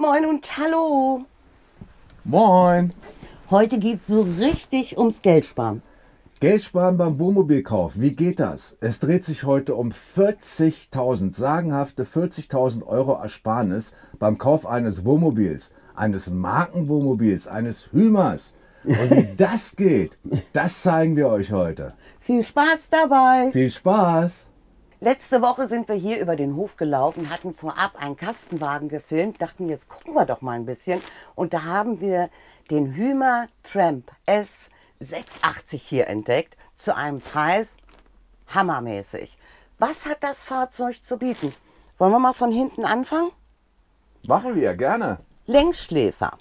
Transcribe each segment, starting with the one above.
Moin und hallo. Moin! Heute geht's so richtig ums Geldsparen. Geld sparen beim Wohnmobilkauf. Wie geht das? Es dreht sich heute um 40.000, sagenhafte 40.000 Euro Ersparnis beim Kauf eines Wohnmobils, eines Markenwohnmobils, eines Hümers. Und wie das geht, das zeigen wir euch heute. Viel Spaß dabei. Viel Spaß! Letzte Woche sind wir hier über den Hof gelaufen, hatten vorab einen Kastenwagen gefilmt, dachten, jetzt gucken wir doch mal ein bisschen. Und da haben wir den Hymer Tramp S680 hier entdeckt, zu einem Preis hammermäßig. Was hat das Fahrzeug zu bieten? Wollen wir mal von hinten anfangen? Machen wir, gerne. Längsschläfer.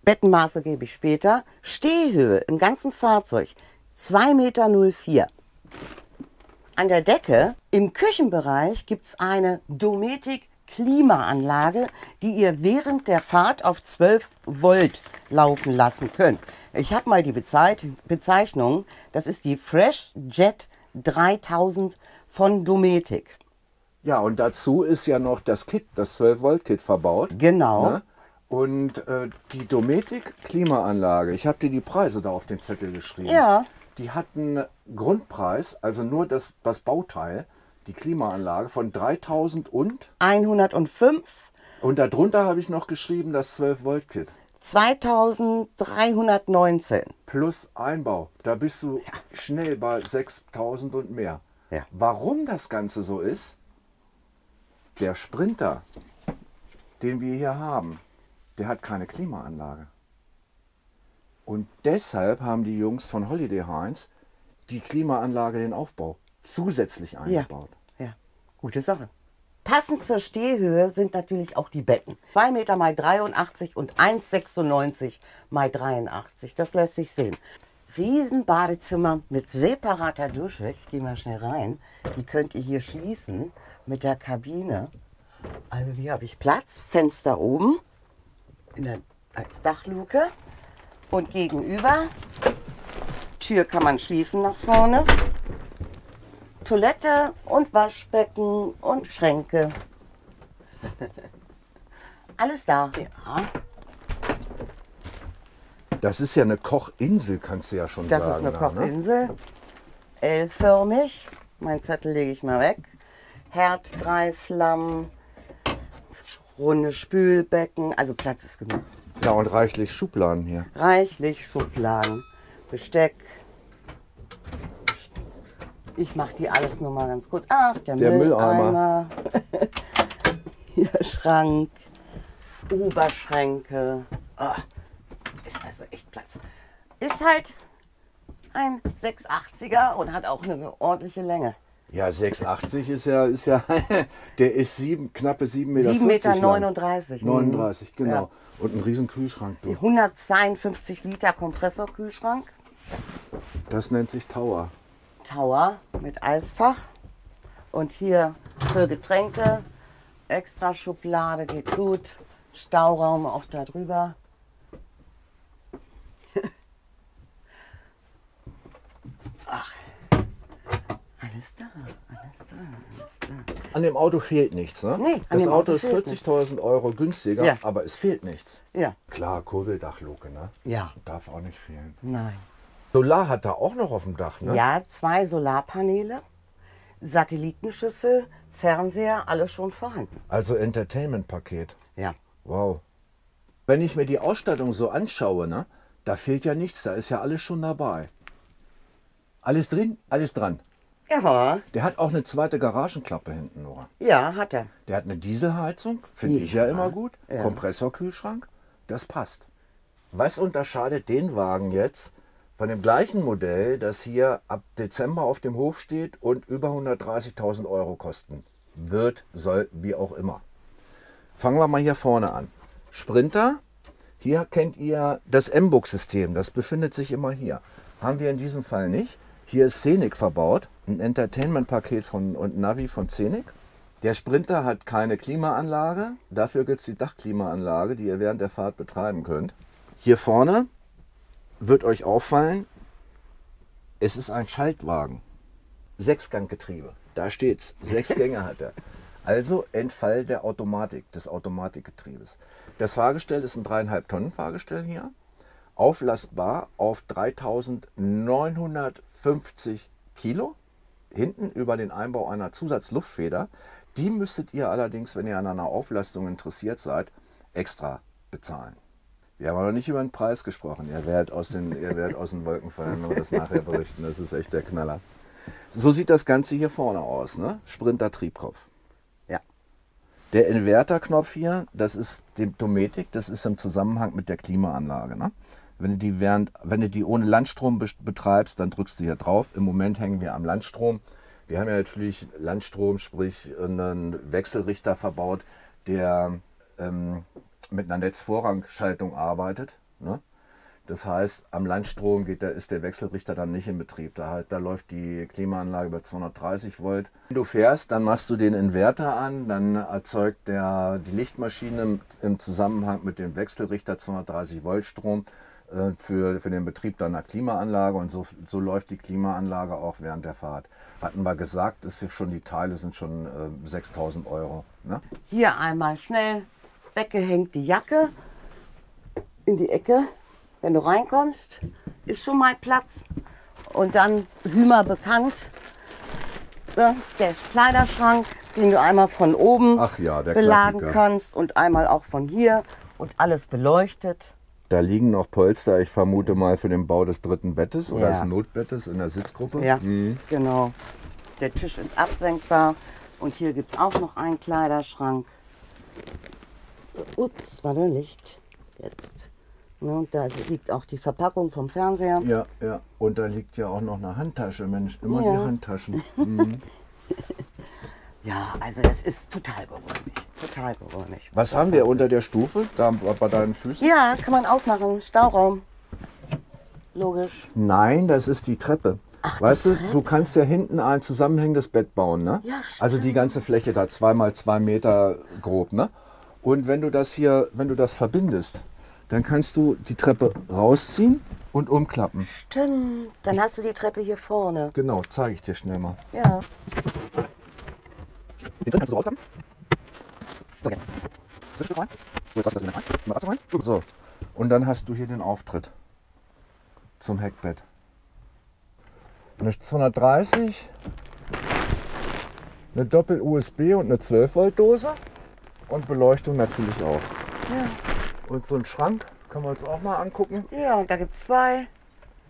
Bettenmaße gebe ich später. Stehhöhe im ganzen Fahrzeug 2,04 Meter. An der Decke im Küchenbereich gibt es eine Dometic Klimaanlage, die ihr während der Fahrt auf 12 Volt laufen lassen könnt. Ich habe mal die Bezeichnung, das ist die Fresh Jet 3000 von Dometic. Ja, und dazu ist ja noch das Kit, das 12-Volt-Kit verbaut. Genau. Ne? Und die Dometic Klimaanlage, ich habe dir die Preise da auf den Zettel geschrieben. Ja. Die hat einen Grundpreis, also nur das Bauteil, die Klimaanlage von 3.000 und 105, darunter habe ich noch geschrieben das 12-Volt-Kit 2319. plus Einbau. Da bist du schnell bei 6.000 und mehr. Ja. Warum das Ganze so ist? Der Sprinter, den wir hier haben, der hat keine Klimaanlage. Und deshalb haben die Jungs von Holiday Heinz die Klimaanlage, den Aufbau, zusätzlich eingebaut. Ja, gute Sache. Passend zur Stehhöhe sind natürlich auch die Betten. 2 Meter mal 83 und 1,96 mal 83. Das lässt sich sehen. Riesenbadezimmer mit separater Dusche. Ich gehe mal schnell rein. Die könnt ihr hier schließen mit der Kabine. Also hier habe ich Platz. Fenster oben als Dachluke. Und gegenüber, Tür kann man schließen nach vorne. Toilette und Waschbecken und Schränke. Alles da. Ja. Das ist ja eine Kochinsel, kannst du ja schon sagen. Das ist eine da, Kochinsel. L-förmig. Mein Zettel lege ich mal weg. Herd, 3 Flammen. Runde Spülbecken. Also Platz ist genug. Ja, und reichlich Schubladen hier. Reichlich Schubladen, Besteck. Ich mache die alles nur mal ganz kurz. Ach, der Mülleimer. Hier Schrank, Oberschränke. Oh, ist also echt Platz. Ist halt ein 680er und hat auch eine ordentliche Länge. Ja, 680 ist ja der ist knappe 7,40 Meter. 7,39 Meter. 39, genau. Ja. Und ein riesen Kühlschrank. Du. 152 Liter Kompressorkühlschrank. Das nennt sich Tower. Tower mit Eisfach. Und hier für Getränke, extra Schublade, geht gut. Stauraum auch da drüber. Ach, alles da, alles da, alles da. An dem Auto fehlt nichts, ne? Nee, an das dem Auto Auto ist fehlt 40.000 Euro günstiger, Ja. aber es fehlt nichts. Ja, Klar, Kurbeldachluke, ne? ja, Darf auch nicht fehlen. nein. Solar hat er auch noch auf dem Dach, ne? Ja, 2 Solarpaneele, Satellitenschüssel, Fernseher, alles schon vorhanden. Also Entertainment-Paket. Ja, Wow. Wenn ich mir die Ausstattung so anschaue, ne, da fehlt ja nichts, da ist ja alles schon dabei. Alles drin, alles dran. ja, Der hat auch eine zweite Garagenklappe hinten, Nora. ja, hat er. Der hat eine Dieselheizung, finde ich ja immer gut. Ja. Kompressorkühlschrank, das passt. Was unterscheidet den Wagen jetzt von dem gleichen Modell, das hier ab Dezember auf dem Hof steht und über 130.000 Euro kosten wird, soll, wie auch immer? Fangen wir mal hier vorne an. Sprinter, hier kennt ihr das M-Book-System, das befindet sich immer hier. Haben wir in diesem Fall nicht. Hier ist Scenic verbaut, ein Entertainment-Paket und Navi von Scenic. Der Sprinter hat keine Klimaanlage, dafür gibt es die Dachklimaanlage, die ihr während der Fahrt betreiben könnt. Hier vorne wird euch auffallen, es ist ein Schaltwagen. Sechsganggetriebe, da steht's. 6 Gänge hat er. Also Entfall der Automatik, des Automatikgetriebes. Das Fahrgestell ist ein 3,5 Tonnen Fahrgestell hier, auflastbar auf 3950 Kilo, hinten über den Einbau einer Zusatzluftfeder. Die müsstet ihr allerdings, wenn ihr an einer Auflastung interessiert seid, extra bezahlen. Wir haben aber nicht über den Preis gesprochen. Ihr werdet aus den Wolken fallen und das nachher berichten. Das ist echt der Knaller. So sieht das Ganze hier vorne aus, ne? Sprinter-Triebkopf. Ja. Der Inverterknopf hier, das ist die Dometic, das ist im Zusammenhang mit der Klimaanlage. Ne? Wenn du die ohne Landstrom betreibst, dann drückst du hier drauf. Im Moment hängen wir am Landstrom. Wir haben ja natürlich Landstrom, sprich einen Wechselrichter verbaut, der mit einer Netzvorrangschaltung arbeitet. Ne? Das heißt, am Landstrom ist der Wechselrichter dann nicht in Betrieb. Da läuft die Klimaanlage über 230 Volt. Wenn du fährst, dann machst du den Inverter an, dann erzeugt die Lichtmaschine im Zusammenhang mit dem Wechselrichter 230 Volt Strom für den Betrieb deiner Klimaanlage, und so läuft die Klimaanlage auch während der Fahrt. Hatten wir gesagt, die Teile sind schon 6.000 Euro. Ne? Hier einmal schnell weggehängt die Jacke in die Ecke. Wenn du reinkommst, ist schon mal Platz. Und dann Hümer bekannt, ne, der Kleiderschrank, den du einmal von oben beladen kannst und einmal auch von hier, und alles beleuchtet. Da liegen noch Polster, ich vermute mal für den Bau des dritten Bettes oder des Notbettes in der Sitzgruppe. Ja, genau. Der Tisch ist absenkbar und hier gibt es auch noch einen Kleiderschrank. Ups, war der Licht jetzt. Und da liegt auch die Verpackung vom Fernseher. Ja, ja. Und da liegt ja auch noch eine Handtasche, Mensch, immer die Handtaschen. Mhm. Ja, also es ist total geräumig. Total geräumig. Was haben wir unter der Stufe, da bei deinen Füßen? Ja, kann man aufmachen. Stauraum. Logisch. Nein, das ist die Treppe. Ach, weißt die du, Treppe? du kannst ja hinten ein zusammenhängendes Bett bauen, ne? Ja, stimmt. Also die ganze Fläche da 2 mal 2 Meter grob, ne? Und wenn du das verbindest, dann kannst du die Treppe rausziehen und umklappen. Stimmt. Dann hast du die Treppe hier vorne. Genau, zeige ich dir schnell mal. Ja. Den drin kannst du rausklappen. So, jetzt. Zwischenstück rein. So, jetzt lass ich das rein. Mal Wasser rein. So. Und dann hast du hier den Auftritt zum Heckbett. Eine 230, eine Doppel-USB und eine 12-Volt-Dose und Beleuchtung natürlich auch. Ja. Und so ein Schrank können wir uns auch mal angucken. Ja, und da gibt es 2.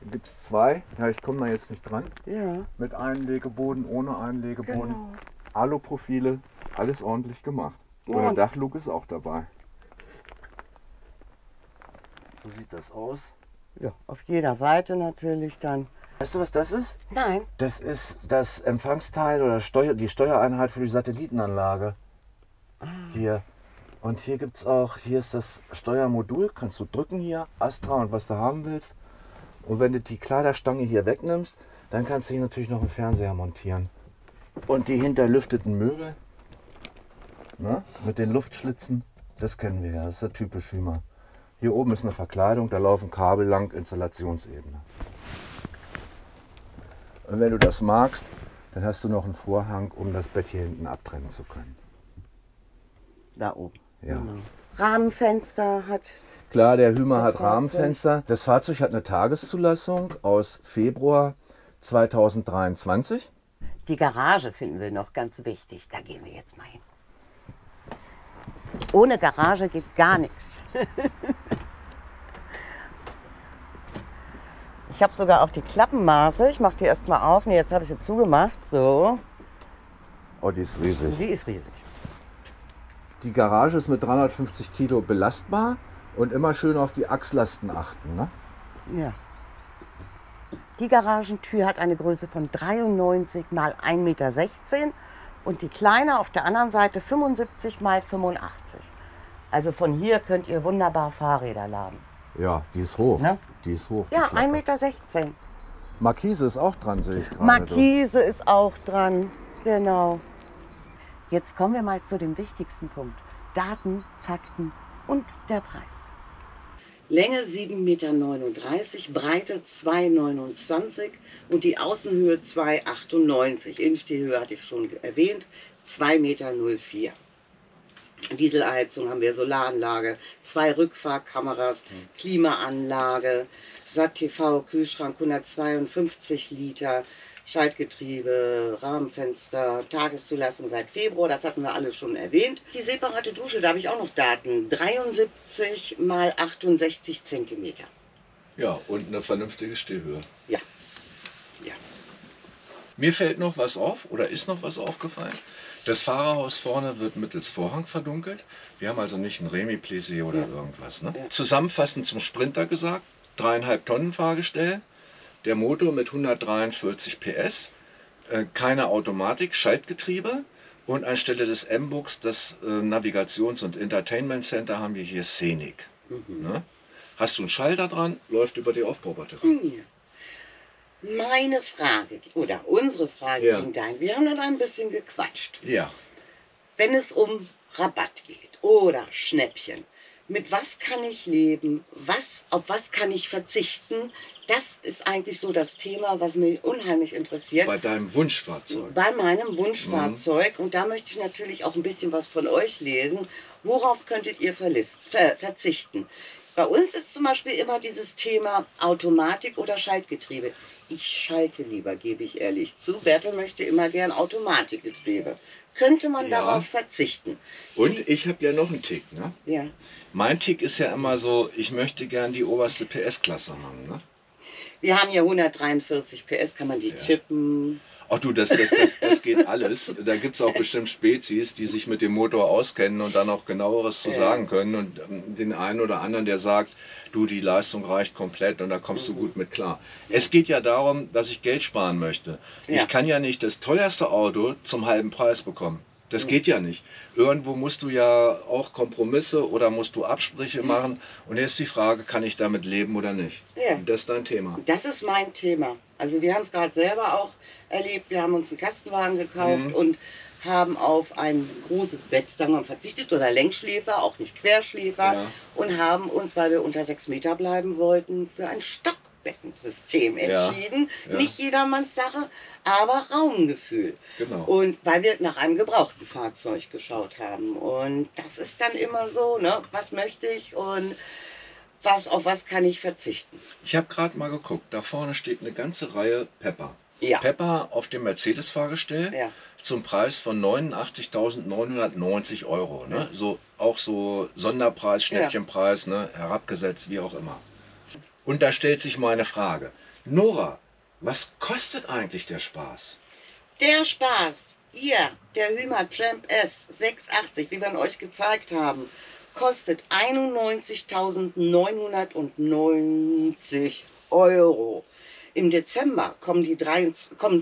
Da gibt es 2. Ja, ich komme da jetzt nicht dran. Ja. Mit Einlegeboden, ohne Einlegeboden. Genau. Aluprofile, alles ordentlich gemacht. Ja. Und der Dachlug ist auch dabei. So sieht das aus. Ja, auf jeder Seite natürlich dann. Weißt du, was das ist? Nein. Das ist das Empfangsteil oder die Steuereinheit für die Satellitenanlage. Hier. Und hier gibt es auch, hier ist das Steuermodul, kannst du drücken hier, Astra und was du haben willst. Und wenn du die Kleiderstange hier wegnimmst, dann kannst du hier natürlich noch einen Fernseher montieren. Und die hinterlüfteten Möbel, ne, mit den Luftschlitzen, das kennen wir ja, das ist ja typisch Hümer. Hier oben ist eine Verkleidung, da laufen Kabel lang, Installationsebene. Und wenn du das magst, dann hast du noch einen Vorhang, um das Bett hier hinten abtrennen zu können. Da oben. Ja. Genau. Rahmenfenster hat. Klar, der Hümer Das hat Fahrzeug. Rahmenfenster. Das Fahrzeug hat eine Tageszulassung aus Februar 2023. Die Garage finden wir noch ganz wichtig. Da gehen wir jetzt mal hin. Ohne Garage geht gar nichts. Ich habe sogar auch die Klappenmaße. Ich mache die erst mal auf. Nee, jetzt habe ich sie zugemacht. So. Oh, die ist riesig. Die ist riesig. Die Garage ist mit 350 Kilo belastbar und immer schön auf die Achslasten achten. Ne? Ja. Die Garagentür hat eine Größe von 93 mal 1,16 Meter und die kleine auf der anderen Seite 75 mal 85. Also von hier könnt ihr wunderbar Fahrräder laden. Ja, die ist hoch. Ne? Die ist hoch. Ja, die Klappe. 1,16 Meter. Markise ist auch dran, sehe ich gerade. Markise ist auch dran. Genau. Jetzt kommen wir mal zu dem wichtigsten Punkt. Daten, Fakten und der Preis. Länge 7,39 Meter, Breite 2,29 und die Außenhöhe 2,98. Innenstehhöhe hatte ich schon erwähnt, 2,04 Meter. Dieselheizung haben wir, Solaranlage, 2 Rückfahrkameras, Klimaanlage, SAT-TV, Kühlschrank 152 Liter, Schaltgetriebe, Rahmenfenster, Tageszulassung seit Februar, das hatten wir alle schon erwähnt. Die separate Dusche, da habe ich auch noch Daten, 73 mal 68 Zentimeter. Ja, und eine vernünftige Stehhöhe. Ja, ja. Mir fällt noch was auf, oder ist noch was aufgefallen. Das Fahrerhaus vorne wird mittels Vorhang verdunkelt. Wir haben also nicht ein Remi-Plissé oder irgendwas. Ne? Ja. Zusammenfassend zum Sprinter gesagt, 3,5 Tonnen Fahrgestell, der Motor mit 143 PS, keine Automatik, Schaltgetriebe und anstelle des M-Books, das Navigations- und Entertainment Center, haben wir hier Scenic. Ne? Hast du einen Schalter dran, läuft über die Aufbaubatterie. Meine Frage, oder unsere Frage ging dahin, wir haben dann ein bisschen gequatscht. Ja. Wenn es um Rabatt geht oder Schnäppchen, mit was kann ich leben, auf was kann ich verzichten, das ist eigentlich so das Thema, was mich unheimlich interessiert. Bei deinem Wunschfahrzeug. Bei meinem Wunschfahrzeug. Und da möchte ich natürlich auch ein bisschen was von euch lesen. Worauf könntet ihr verzichten? Bei uns ist zum Beispiel immer dieses Thema Automatik oder Schaltgetriebe. Ich schalte lieber, gebe ich ehrlich zu. Bertel möchte immer gern Automatikgetriebe. Könnte man darauf verzichten? Und ich habe ja noch einen Tick. Ne? Ja. Mein Tick ist ja immer so, ich möchte gern die oberste PS-Klasse haben. Ne? Wir haben ja 143 PS, kann man die chippen? Ach du, das geht alles. Da gibt es auch bestimmt Spezies, die sich mit dem Motor auskennen und dann auch genaueres zu sagen können. Und den einen oder anderen, der sagt, du, die Leistung reicht komplett und da kommst du gut mit klar. Es geht ja darum, dass ich Geld sparen möchte. Ich kann ja nicht das teuerste Auto zum halben Preis bekommen. Das geht ja nicht. Irgendwo musst du ja auch Kompromisse oder musst du Absprüche machen. Und jetzt die Frage, kann ich damit leben oder nicht? Ja. Das ist dein Thema. Das ist mein Thema. Also wir haben es gerade selber auch erlebt. Wir haben uns einen Kastenwagen gekauft und haben auf ein großes Bett, sagen wir mal, verzichtet oder Längsschläfer, auch nicht Querschläfer. Und haben uns, weil wir unter 6 Meter bleiben wollten, für ein Stockbettensystem entschieden. Nicht jedermanns Sache, aber Raumgefühl. Genau. Und weil wir nach einem gebrauchten Fahrzeug geschaut haben. Und das ist dann immer so, ne? Was möchte ich und auf was kann ich verzichten? Ich habe gerade mal geguckt, da vorne steht eine ganze Reihe Pepper. Ja. Pepper auf dem Mercedes-Fahrgestell zum Preis von 89.990 €. Ne? So, auch so Sonderpreis, Schnäppchenpreis, ne? Herabgesetzt, wie auch immer. Und da stellt sich meine Frage, Nora, was kostet eigentlich der Spaß? Der Spaß, hier, der Hymer Tramp S 680, wie wir ihn euch gezeigt haben, kostet 91.990 €. Im Dezember kommen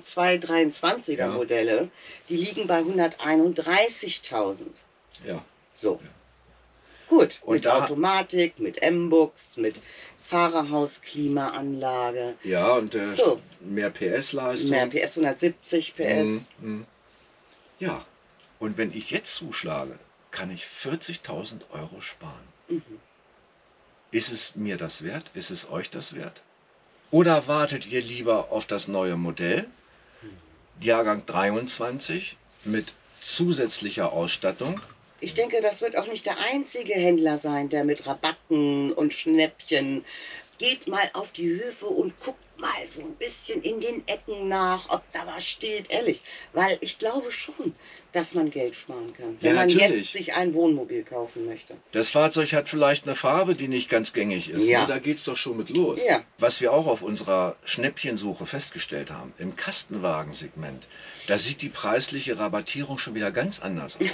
zwei 23er Modelle, die liegen bei 131.000. Ja. So. Gut, Und mit Automatik, mit M-Books, mit Fahrerhaus, Klimaanlage. Ja, und mehr PS-Leistung. Mehr PS, 170 PS. Ja, und wenn ich jetzt zuschlage, kann ich 40.000 € sparen. Ist es mir das wert? Ist es euch das wert? Oder wartet ihr lieber auf das neue Modell, Jahrgang 23, mit zusätzlicher Ausstattung? Ich denke, das wird auch nicht der einzige Händler sein, der mit Rabatten und Schnäppchen geht mal auf die Höfe und guckt mal so ein bisschen in den Ecken nach, ob da was steht, ehrlich. Weil ich glaube schon, dass man Geld sparen kann, wenn man jetzt sich ein Wohnmobil kaufen möchte. Das Fahrzeug hat vielleicht eine Farbe, die nicht ganz gängig ist. Ja. Ne? Da geht es doch schon mit los. Ja. Was wir auch auf unserer Schnäppchensuche festgestellt haben, im Kastenwagensegment, da sieht die preisliche Rabattierung schon wieder ganz anders aus.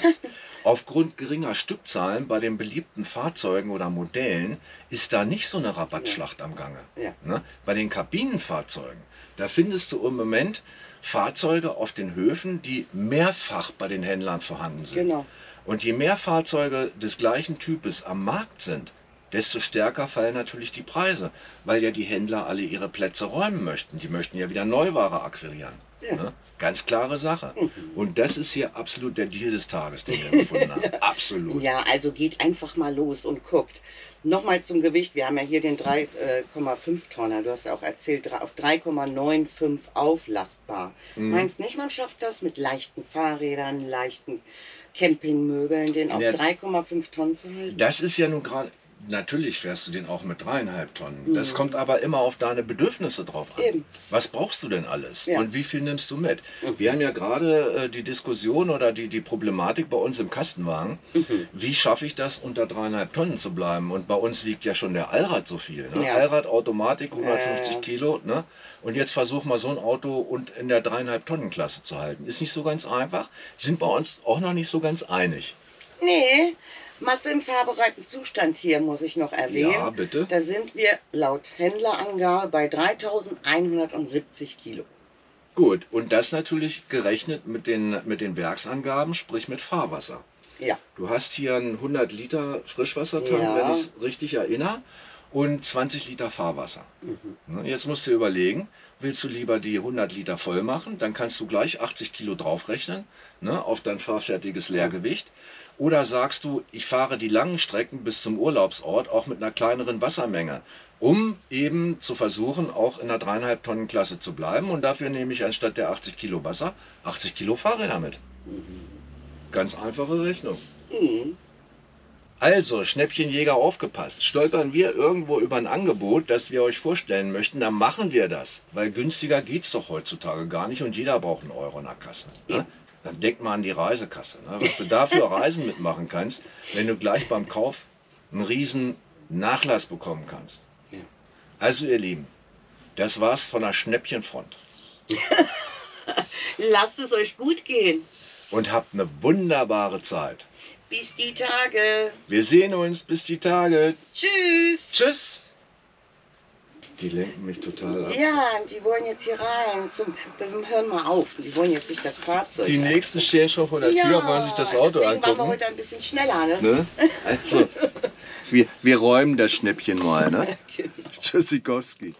Aufgrund geringer Stückzahlen bei den beliebten Fahrzeugen oder Modellen ist da nicht so eine Rabattschlacht am Gange. Ja. Ne? Bei den Kabinenfahrzeugen, da findest du im Moment Fahrzeuge auf den Höfen, die mehrfach bei den Händlern vorhanden sind. Genau. Und je mehr Fahrzeuge des gleichen Types am Markt sind, desto stärker fallen natürlich die Preise, weil ja die Händler alle ihre Plätze räumen möchten. Die möchten ja wieder Neuware akquirieren. Ja. Ne? Ganz klare Sache. Und das ist hier absolut der Deal des Tages, den wir gefunden haben. Absolut. Ja, also geht einfach mal los und guckt. Nochmal zum Gewicht, wir haben ja hier den 3,5 Tonner, du hast ja auch erzählt, auf 3,95 auflastbar. Meinst nicht, man schafft das mit leichten Fahrrädern, leichten Campingmöbeln, den auf 3,5 Tonnen zu halten? Das ist ja nun gerade, natürlich fährst du den auch mit 3,5 Tonnen. Das kommt aber immer auf deine Bedürfnisse drauf an. Eben. Was brauchst du denn alles? Ja. Und wie viel nimmst du mit? Wir haben ja gerade die Diskussion oder die Problematik bei uns im Kastenwagen. Wie schaffe ich das, unter 3,5 Tonnen zu bleiben? Und bei uns wiegt ja schon der Allrad so viel. Ne? Ja. Allrad, Automatik, 150 Kilo. Ne? Und jetzt versuch mal so ein Auto und in der 3,5 Tonnen Klasse zu halten. Ist nicht so ganz einfach. Sind bei uns auch noch nicht so ganz einig. Nee, Masse im fahrbereiten Zustand hier, muss ich noch erwähnen. Ja, bitte. Da sind wir laut Händlerangabe bei 3170 Kilo. Gut, und das natürlich gerechnet mit den Werksangaben, sprich mit Fahrwasser. Ja. Du hast hier einen 100 Liter Frischwassertank, Ja. wenn ich es richtig erinnere, und 20 Liter Fahrwasser. Ne, jetzt musst du überlegen, willst du lieber die 100 Liter voll machen, dann kannst du gleich 80 Kilo draufrechnen, ne, auf dein fahrfertiges Leergewicht. Oder sagst du, ich fahre die langen Strecken bis zum Urlaubsort auch mit einer kleineren Wassermenge, um eben zu versuchen, auch in der 3,5 Tonnen Klasse zu bleiben. Und dafür nehme ich anstatt der 80 Kilo Wasser 80 Kilo Fahrräder mit. Ganz einfache Rechnung. Also, Schnäppchenjäger, aufgepasst. Stolpern wir irgendwo über ein Angebot, das wir euch vorstellen möchten, dann machen wir das. Weil günstiger geht es doch heutzutage gar nicht und jeder braucht einen Euro in der Kasse. Ne? Dann denk mal an die Reisekasse. Ne? Was du da für Reisen mitmachen kannst, wenn du gleich beim Kauf einen riesen Nachlass bekommen kannst. Ja. Also ihr Lieben, das war's von der Schnäppchenfront. Lasst es euch gut gehen. Und habt eine wunderbare Zeit. Bis die Tage. Wir sehen uns, bis die Tage. Tschüss. Tschüss. Die lenken mich total ab. Ja, die wollen jetzt hier rein. Hören mal auf. Die wollen jetzt sich das Fahrzeug. Die nächsten stehen schon vor der Tür, wollen sich das Auto deswegen angucken. waren wir heute ein bisschen schneller, ne? Ne? Also, wir räumen das Schnäppchen mal. Ne? Genau. Tschüssikowski.